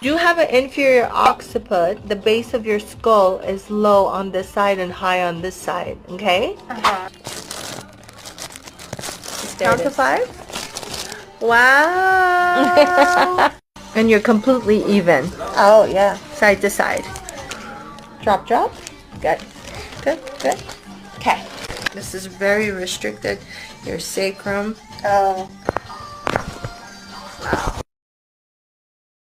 You have an inferior occiput. The base of your skull is low on this side and high on this side. Okay? Count to 5. Wow. And you're completely even. Oh, yeah. Side to side. Drop, drop. Good. Good, good. Okay. This is very restricted. Your sacrum. Oh.